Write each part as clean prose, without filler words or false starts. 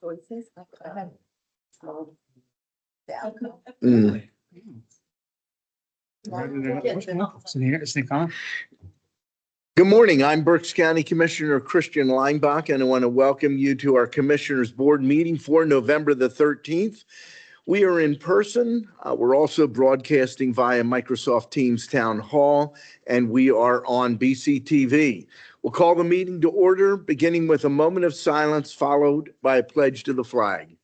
choices. I have small down. Good morning. I'm Berks County Commissioner Christian Leinbach, and I want to welcome you to our Commissioners Board meeting for November the 13th. We are in person. We're also broadcasting via Microsoft Teams Town Hall, and we are on BCTV. We'll call the meeting to order, beginning with a moment of silence, followed by a pledge to the flag.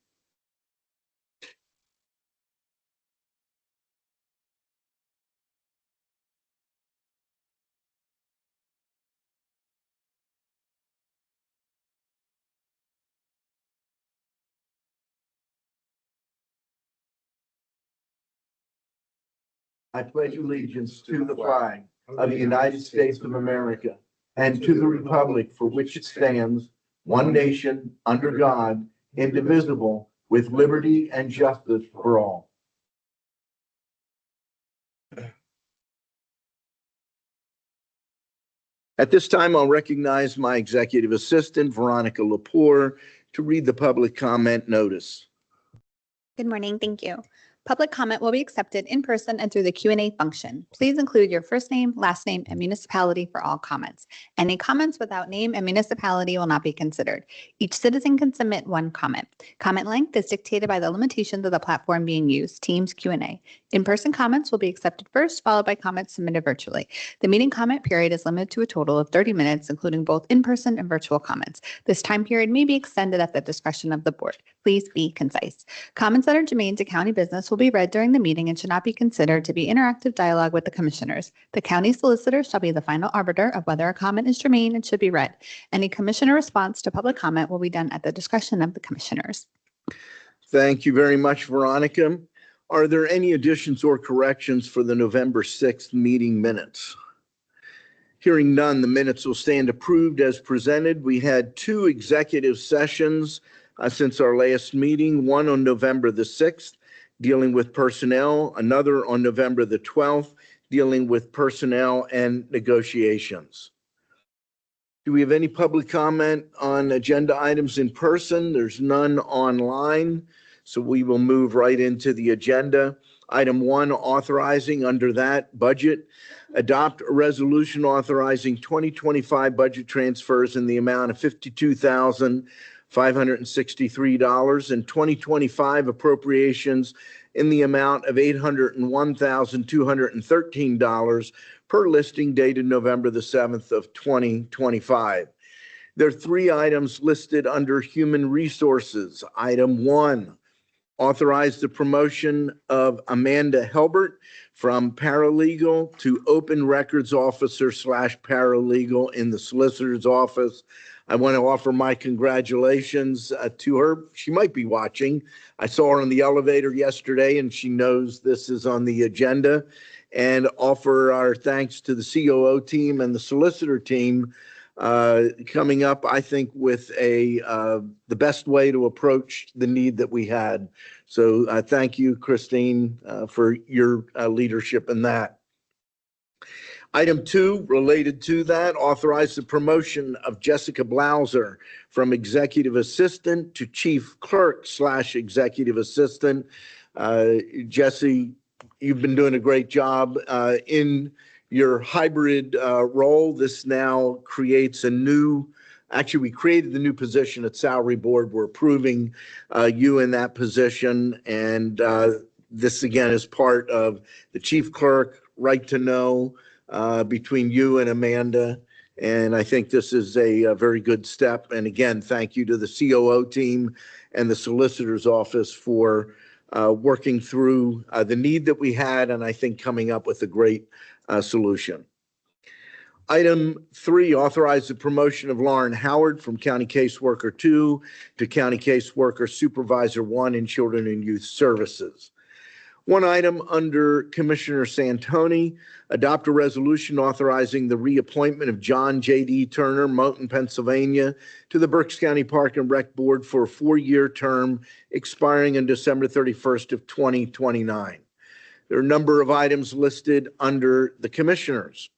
I pledge allegiance to the flag of the United States of America and to the republic for which it stands, one nation, under God, indivisible, with liberty and justice for all. At this time, I'll recognize my executive assistant, Veronica Lepore, to read the public comment notice. Good morning. Thank you. Public comment will be accepted in person and through the Q&A function. Please include your first name, last name, and municipality for all comments. Any comments without name and municipality will not be considered. Each citizen can submit one comment. Comment length is dictated by the limitations of the platform being used, Teams Q&A. In-person comments will be accepted first, followed by comments submitted virtually. The meeting comment period is limited to a total of 30 minutes, including both in-person and virtual comments. This time period may be extended at the discretion of the board. Please be concise. Comments that are germane to county business will be read during the meeting and should not be considered to be interactive dialogue with the commissioners. The county solicitor shall be the final arbiter of whether a comment is germane and should be read. Any commissioner response to public comment will be done at the discretion of the commissioners. Thank you very much, Veronica. Are there any additions or corrections for the November 6th meeting minutes? Hearing none, the minutes will stand approved as presented. We had two executive sessions since our last meeting, one on November the 6th, dealing with personnel, another on November the 12th, dealing with personnel and negotiations. Do we have any public comment on agenda items in person? There's none online, so we will move right into the agenda. Item 1, authorizing under that budget, adopt a resolution authorizing 2025 budget transfers in the amount of $52,563 and 2025 appropriations in the amount of $801,213 per listing dated November the 7th of 2025. There are three items listed under Human Resources. Item 1, authorize the promotion of Amanda Helbert from paralegal to open records officer / paralegal in the solicitor's office. I want to offer my congratulations to her. She might be watching. I saw her on the elevator yesterday, and she knows this is on the agenda. And offer our thanks to the COO team and the solicitor team coming up, I think, with the best way to approach the need that we had. So thank you, Christine, for your leadership in that. Item 2, related to that, authorize the promotion of Jessica Blauser from executive assistant to chief clerk / executive assistant. Jesse, you've been doing a great job in your hybrid role. This now creates a new, actually we created the new position at Salary Board. We're approving you in that position. And this again is part of the chief clerk, right to know between you and Amanda. And I think this is a very good step. And again, thank you to the COO team and the solicitor's office for working through the need that we had, and I think coming up with a great solution. Item 3, authorize the promotion of Lauren Howard from County Caseworker 2 to County Caseworker Supervisor 1 in Children and Youth Services. One item under Commissioner Santoni, adopt a resolution authorizing the reappointment of John J.D. Turner, Moulton, Pennsylvania, to the Berks County Park and Rec Board for a 4-year term expiring on December 31st of 2029. There are a number of items listed under the commissioners.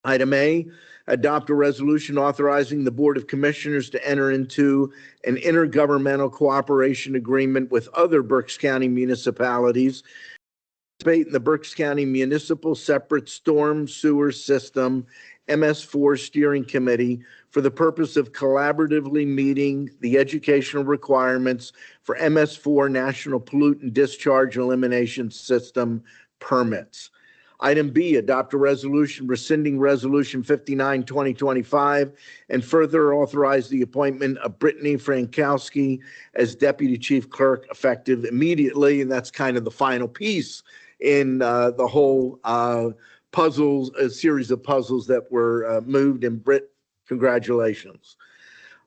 Item A, adopt a resolution authorizing the Board of Commissioners to enter into an intergovernmental cooperation agreement with other Berks County municipalities in the Berks County Municipal Separate Storm Sewer System MS4 Steering Committee for the purpose of collaboratively meeting the educational requirements for MS4 National Pollutant Discharge Elimination System permits. Item B, adopt a resolution rescinding Resolution 59, 2025, and further authorize the appointment of Brittany Frankowski as Deputy Chief Clerk effective immediately. And that's kind of the final piece in the whole puzzles, a series of puzzles that were moved. And Britt, congratulations.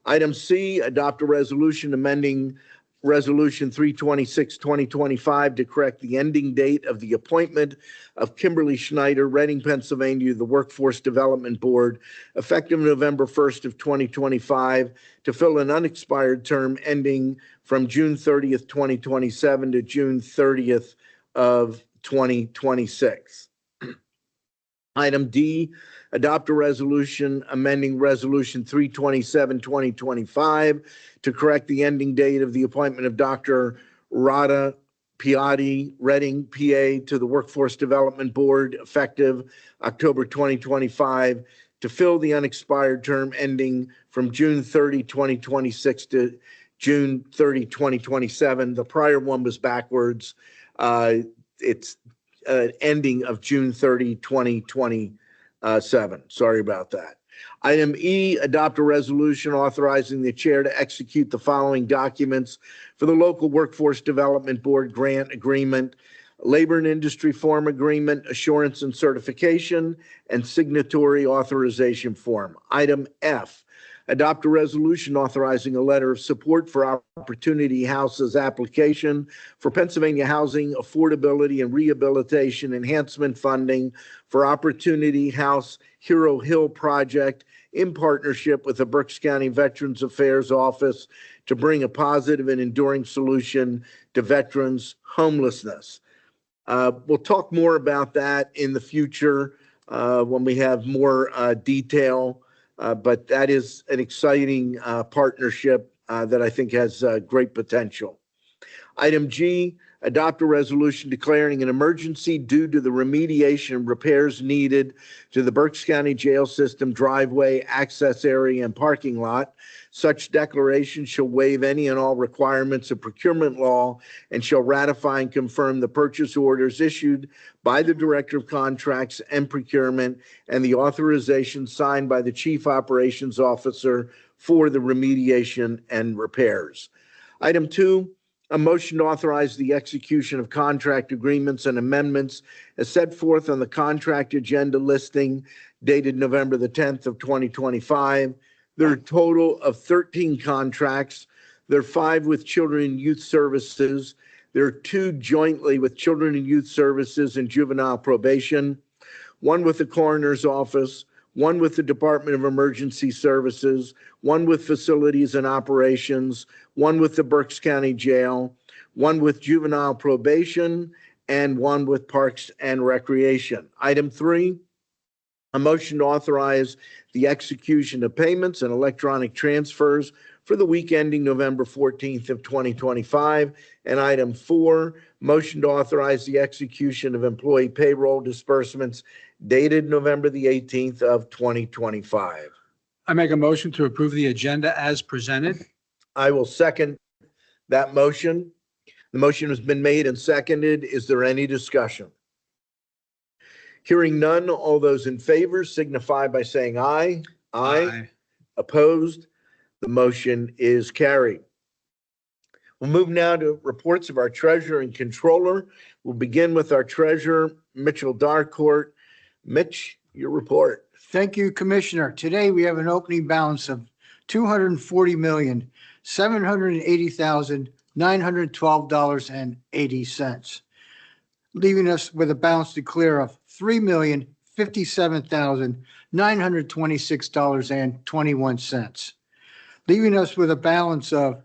Item C, adopt a resolution amending Resolution 326, 2025 to correct the ending date of the appointment of Kimberly Schneider, Reading, Pennsylvania, to the Workforce Development Board, effective November 1st of 2025, to fill an unexpired term ending from June 30th, 2027 to June 30th of 2026. Item D, adopt a resolution amending Resolution 327, 2025 to correct the ending date of the appointment of Dr. Radha Piatti, Reading, PA, to the Workforce Development Board, effective October 2025, to fill the unexpired term ending from June 30, 2026 to June 30, 2027. The prior one was backwards. It's ending of June 30, 2027. Sorry about that. Item E, adopt a resolution authorizing the chair to execute the following documents for the Local Workforce Development Board grant agreement, labor and industry form agreement, assurance and certification, and signatory authorization form. Item F, adopt a resolution authorizing a letter of support for Opportunity House's application for Pennsylvania Housing Affordability and Rehabilitation Enhancement Funding for Opportunity House Hero Hill Project in partnership with the Berks County Veterans Affairs Office to bring a positive and enduring solution to veterans' homelessness. We'll talk more about that in the future when we have more detail. But that is an exciting partnership that I think has great potential. Item G, adopt a resolution declaring an emergency due to the remediation and repairs needed to the Berks County Jail System driveway, access area, and parking lot. Such declaration shall waive any and all requirements of procurement law and shall ratify and confirm the purchase orders issued by the Director of Contracts and Procurement and the authorization signed by the Chief Operations Officer for the remediation and repairs. Item 2, a motion to authorize the execution of contract agreements and amendments as set forth on the contract agenda listing dated November the 10th of 2025. There are a total of 13 contracts. There are 5 with Children and Youth Services. There are 2 jointly with Children and Youth Services and Juvenile Probation, 1 with the Coroner's Office, 1 with the Department of Emergency Services, 1 with Facilities and Operations, 1 with the Berks County Jail, 1 with Juvenile Probation, and 1 with Parks and Recreation. Item 3, a motion to authorize the execution of payments and electronic transfers for the week ending November 14th of 2025. And item 4, motion to authorize the execution of employee payroll disbursements dated November the 18th of 2025. I make a motion to approve the agenda as presented. I will second that motion. The motion has been made and seconded. Is there any discussion? Hearing none, all those in favor signify by saying aye. Aye. Opposed? The motion is carried. We'll move now to reports of our treasurer and controller. We'll begin with our treasurer, Mitchell Darcourt. Mitch, your report. Thank you, Commissioner. Today we have an opening balance of $240,780,912.80, leaving us with a balance to clear of $3,057,926.21, leaving us with a balance of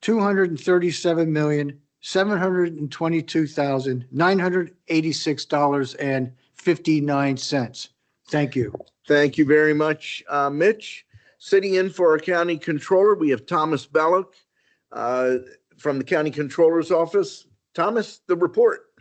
$237,722,986.59. Thank you. Thank you very much, Mitch. Sitting in for our county controller, we have Thomas Belloc from the county controller's office. Thomas, the report.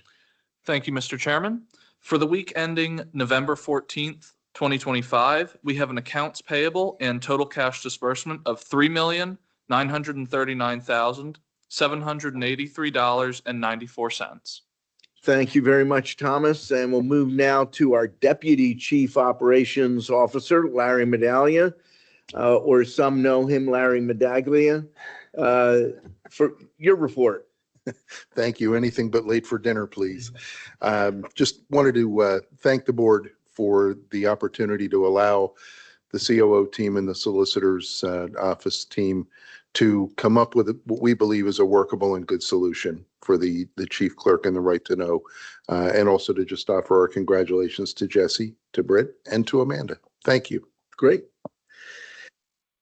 Thank you, Mr. Chairman. For the week ending November 14th, 2025, we have an accounts payable and total cash disbursement of $3,939,783.94. Thank you very much, Thomas. And we'll move now to our Deputy Chief Operations Officer, Larry Medaglia, or some know him, Larry Medaglia, for your report. Thank you. Anything but late for dinner, please. Just wanted to thank the board for the opportunity to allow the COO team and the solicitor's office team to come up with what we believe is a workable and good solution for the chief clerk and the right to know. And also to just offer our congratulations to Jesse, to Britt, and to Amanda. Thank you. Great.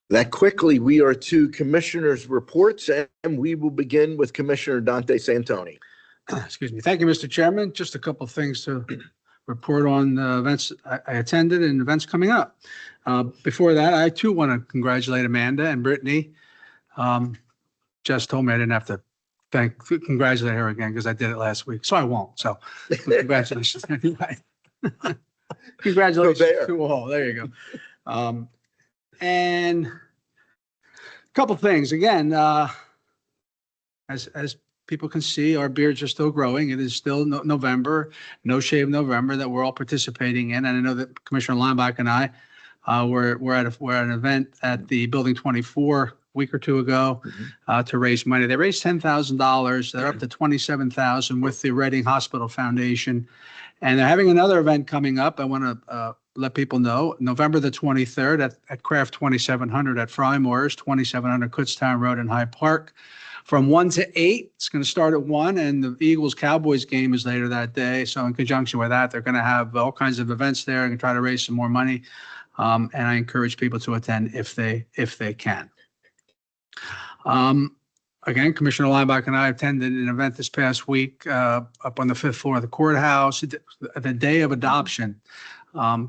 That quickly, we are to commissioners' reports, and we will begin with Commissioner Dante Santoni. Excuse me. Thank you, Mr. Chairman. Just a couple of things to report on events I attended and events coming up. Before that, I too want to congratulate Amanda and Brittany. Jess told me I didn't have to congratulate her again because I did it last week, so I won't. So congratulations anyway. Congratulations to all. There you go. And a couple things. Again, as people can see, our beards are still growing. It is still November, No Shave November that we're all participating in. And I know that Commissioner Lineback and I we're at an event at the Building 24 a week or two ago to raise money. They raised $10,000. They're up to $27,000 with the Reading Hospital Foundation. And they're having another event coming up. I want to let people know, November the 23rd at Craft 2700 at Frymores, 2700 Kutztown Road in Hyde Park, from 1 to 8. It's going to start at 1, and the Eagles-Cowboys game is later that day. So in conjunction with that, they're going to have all kinds of events there and try to raise some more money. And I encourage people to attend if they can. Again, Commissioner Lineback and I attended an event this past week up on the 5th floor of the courthouse, the day of adoption.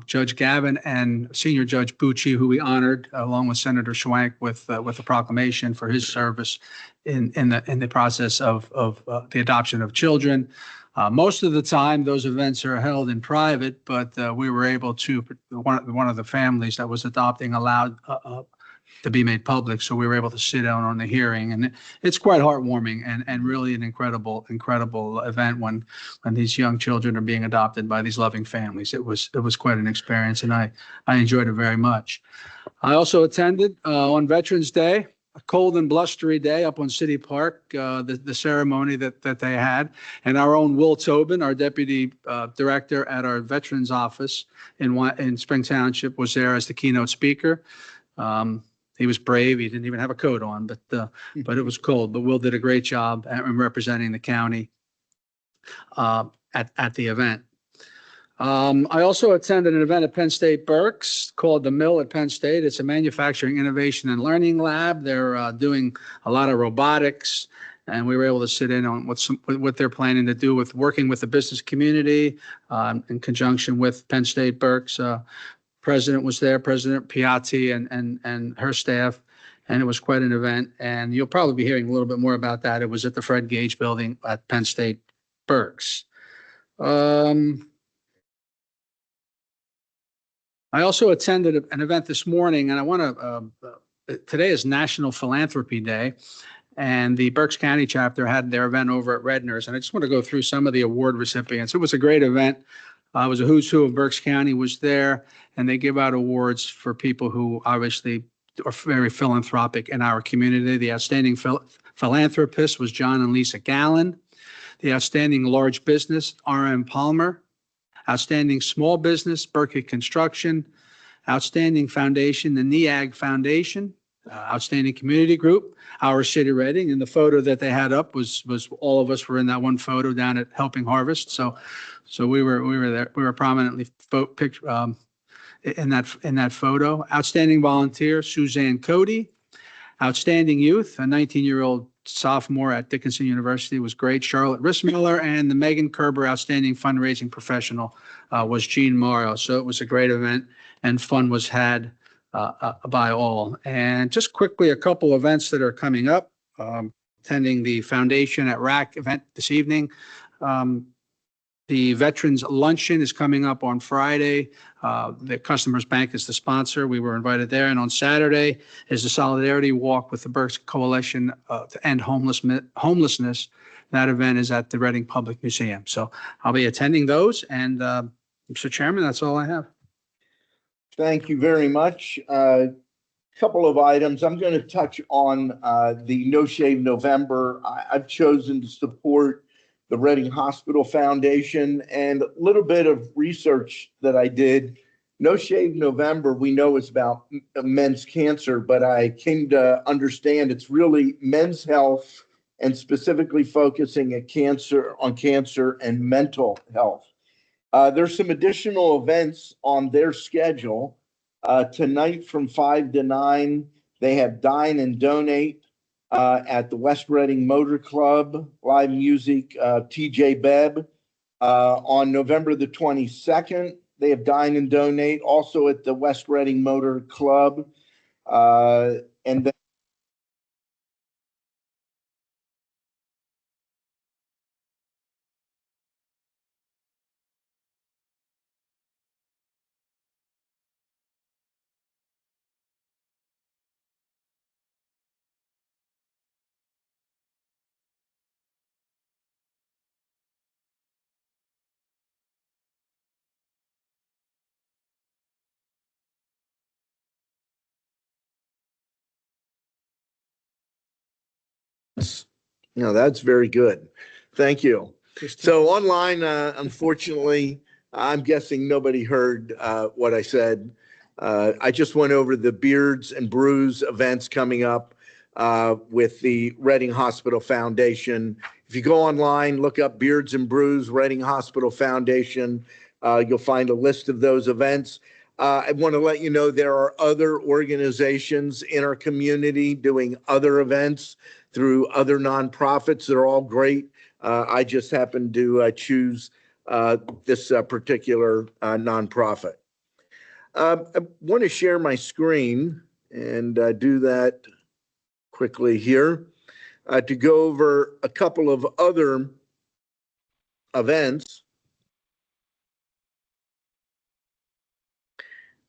Judge Gavin and Senior Judge Bucci, who we honored, along with Senator Schwank, with a proclamation for his service in the process of the adoption of children. Most of the time, those events are held in private, but we were able to, one of the families that was adopting allowed to be made public. So we were able to sit down on the hearing, and it's quite heartwarming and really an incredible event when these young children are being adopted by these loving families. It was quite an experience, and I enjoyed it very much. I also attended on Veterans Day, a cold and blustery day up on City Park, the ceremony that they had, and our own Will Tobin, our deputy director at our Veterans office in Spring Township, was there as the keynote speaker. He was brave. He didn't even have a coat on, but it was cold. But Will did a great job in representing the county at the event. I also attended an event at Penn State Berks called The Mill at Penn State. It's a manufacturing, innovation, and learning lab. They're doing a lot of robotics, and we were able to sit in on what they're planning to do with working with the business community in conjunction with Penn State Berks. President was there, President Piatti and her staff, and it was quite an event. And you'll probably be hearing a little bit more about that. It was at the Fred Gage Building at Penn State Berks. I also attended an event this morning, and I want to, today is National Philanthropy Day, and the Berks County chapter had their event over at Redner's, and I just want to go through some of the award recipients. It was a great event. It was a who's who of Berks County was there, and they give out awards for people who obviously are very philanthropic in our community. The outstanding philanthropist was John and Lisa Gallen. The outstanding large business, R.M. Palmer. Outstanding small business, Berkey Construction. Outstanding foundation, the NEAG Foundation. Outstanding community group, Our City Reading. And the photo that they had up was all of us were in that one photo down at Helping Harvest. So we were there. We were prominently in that photo. Outstanding volunteer, Suzanne Cody. Outstanding Youth, a 19-year-old sophomore at Dickinson University, was great. Charlotte Rissmiller, and the Megan Kerber Outstanding Fundraising Professional was Jean Morrow. So it was a great event, and fun was had by all. And just quickly, a couple events that are coming up. Attending the Foundation at RAC event this evening. The Veterans Luncheon is coming up on Friday. The Customers Bank is the sponsor. We were invited there. And on Saturday is the Solidarity Walk with the Berks Coalition to End Homelessness. That event is at the Reading Public Museum. So I'll be attending those. And Mr. Chairman, that's all I have. Thank you very much. Couple of items. I'm going to touch on the No Shave November. I've chosen to support the Reading Hospital Foundation, and a little bit of research that I did. No Shave November, we know it's about men's cancer, but I came to understand it's really men's health and specifically focusing on cancer and mental health. There's some additional events on their schedule. Tonight from 5 to 9, they have Dine and Donate at the West Reading Motor Club, live music, TJ Bebb. On November the 22nd, they have Dine and Donate also at the West Reading Motor Club. And then that's very good. Thank you. So online, unfortunately, I'm guessing nobody heard what I said. I just went over the Beards and Brews events coming up with the Reading Hospital Foundation. If you go online, look up Beards and Brews, Reading Hospital Foundation, you'll find a list of those events. I want to let you know there are other organizations in our community doing other events through other nonprofits. They're all great. I just happened to choose this particular nonprofit. I want to share my screen and do that quickly here to go over a couple of other events.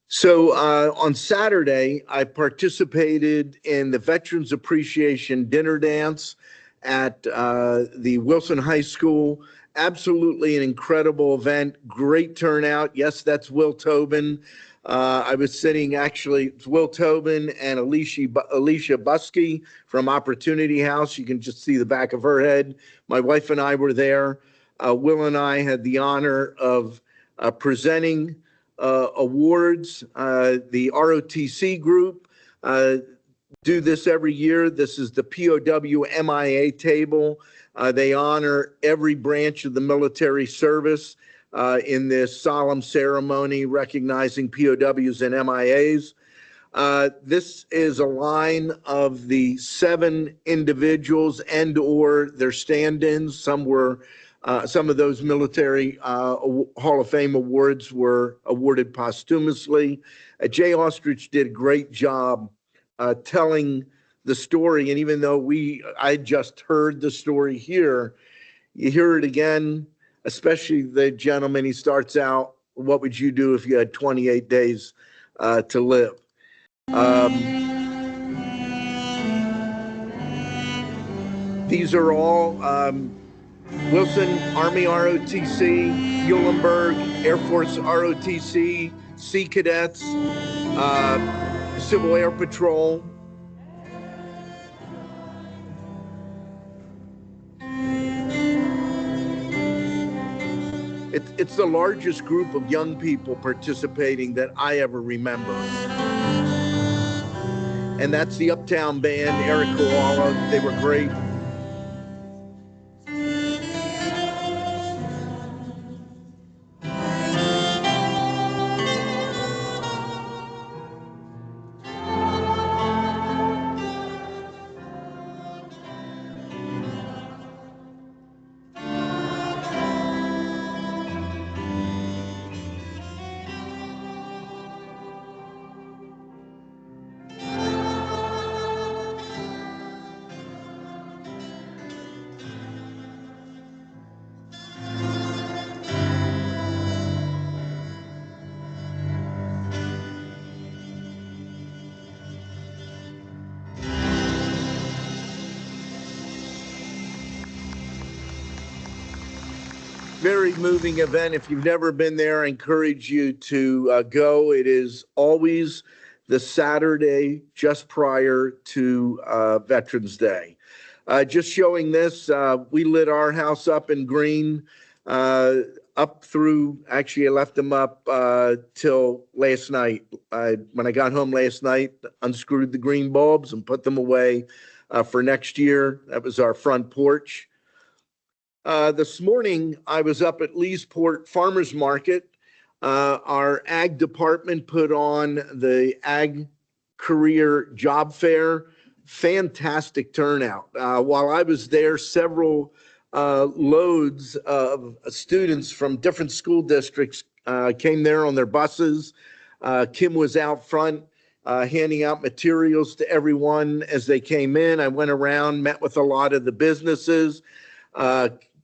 So on Saturday, I participated in the Veterans Appreciation Dinner Dance at the Wilson High School. Absolutely an incredible event, great turnout. Yes, that's Will Tobin. I was sitting, actually, it's Will Tobin and Alicia Buskey from Opportunity House. You can just see the back of her head. My wife and I were there. Will and I had the honor of presenting awards. The ROTC group do this every year. This is the POW MIA table. They honor every branch of the military service in this solemn ceremony recognizing POWs and MIAs. This is a line of the 7 individuals and or their stand-ins. Some of those military Hall of Fame awards were awarded posthumously. Jay Ostrich did a great job telling the story. And even though I just heard the story here, you hear it again, especially the gentleman, he starts out, what would you do if you had 28 days to live? These are all Wilson Army ROTC, Eulenberg Air Force ROTC, Sea Cadets, Civil Air Patrol. It's the largest group of young people participating that I ever remember. And that's the Uptown Band, Eric Koala. They were great. Very moving event. If you've never been there, I encourage you to go. It is always the Saturday just prior to Veterans Day. Just showing this, we lit our house up in green up through, actually I left them up till last night. When I got home last night, unscrewed the green bulbs and put them away for next year. That was our front porch. This morning, I was up at Leesport Farmers Market. Our ag department put on the Ag Career Job Fair. Fantastic turnout. While I was there, several loads of students from different school districts came there on their buses. Kim was out front handing out materials to everyone as they came in. I went around, met with a lot of the businesses.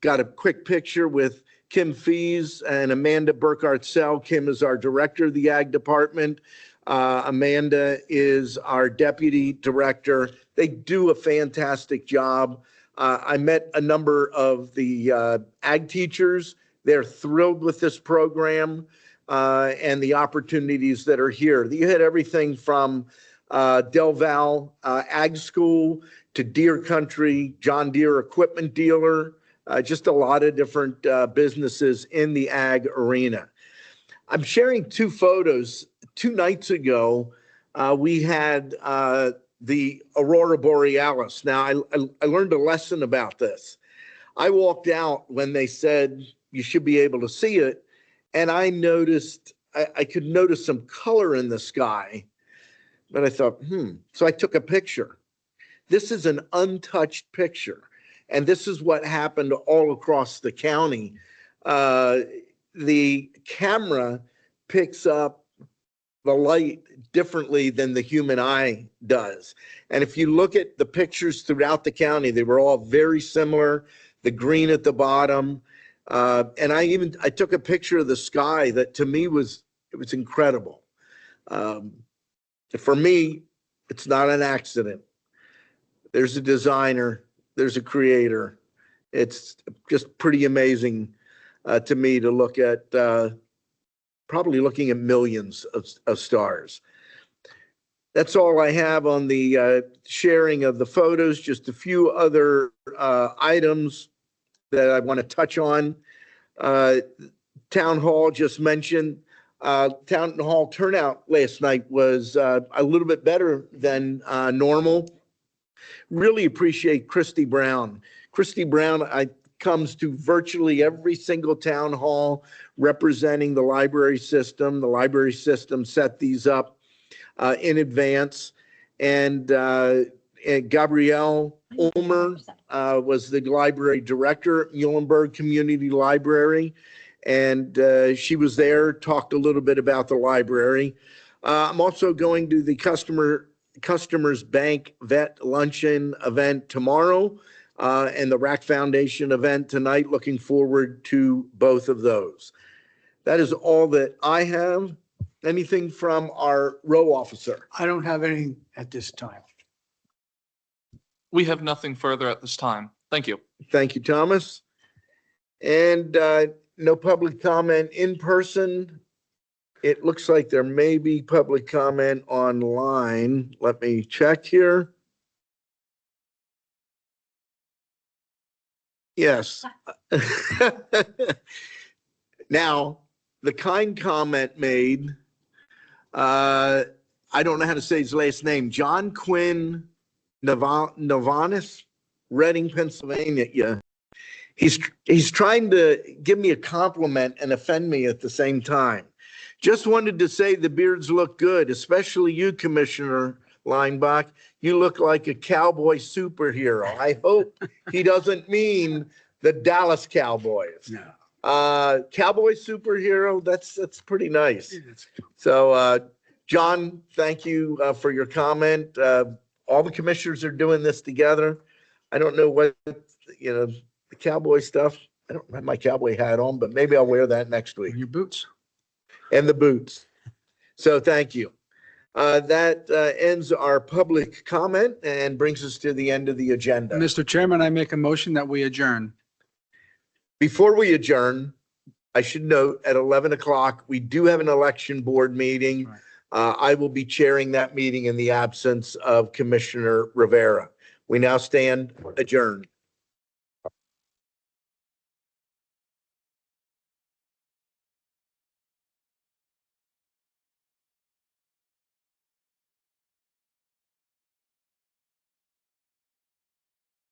Got a quick picture with Kim Fees and Amanda Burkhardt-Sell. Kim is our director of the Ag Department. Amanda is our deputy director. They do a fantastic job. I met a number of the ag teachers. They're thrilled with this program and the opportunities that are here. You had everything from Del Val Ag School to Deer Country, John Deere equipment dealer, just a lot of different businesses in the ag arena. I'm sharing two photos. 2 nights ago, we had the Aurora Borealis. Now, I learned a lesson about this. I walked out when they said you should be able to see it, and I noticed, I could notice some color in the sky, but I thought, So I took a picture. This is an untouched picture. And this is what happened all across the county. The camera picks up the light differently than the human eye does. And if you look at the pictures throughout the county, they were all very similar. The green at the bottom. And I took a picture of the sky that to me it was incredible. For me, it's not an accident. There's a designer. There's a creator. It's just pretty amazing to me to look at, probably looking at millions of stars. That's all I have on the sharing of the photos. Just a few other items that I want to touch on. Town Hall just mentioned. Town Hall turnout last night was a little bit better than normal. Really appreciate Christy Brown. Christy Brown comes to virtually every single town hall representing the library system. The library system set these up in advance. And Gabrielle Ulmer was the library director at Muhlenberg Community Library. And she was there, talked a little bit about the library. I'm also going to the Customers Bank Vet Luncheon event tomorrow and the Rack Foundation event tonight. Looking forward to both of those. That is all that I have. Anything from our row officer? I don't have any at this time. We have nothing further at this time. Thank you. Thank you, Thomas. And no public comment in person. It looks like there may be public comment online. Let me check here. Yes. Now, the kind comment made, I don't know how to say his last name, John Quinn Novanis, Reading, Pennsylvania. Yeah. He's trying to give me a compliment and offend me at the same time. Just wanted to say the beards look good, especially you, Commissioner Leinbach. You look like a cowboy superhero. I hope he doesn't mean the Dallas Cowboys. No. Cowboy superhero, that's pretty nice. So, John, thank you for your comment. All the commissioners are doing this together. I don't know what, the cowboy stuff. I don't have my cowboy hat on, but maybe I'll wear that next week. Your boots. And the boots. So thank you. That ends our public comment and brings us to the end of the agenda. Mr. Chairman, I make a motion that we adjourn. Before we adjourn, I should note at 11 o'clock, we do have an election board meeting. Right. I will be chairing that meeting in the absence of Commissioner Rivera. We now stand adjourned.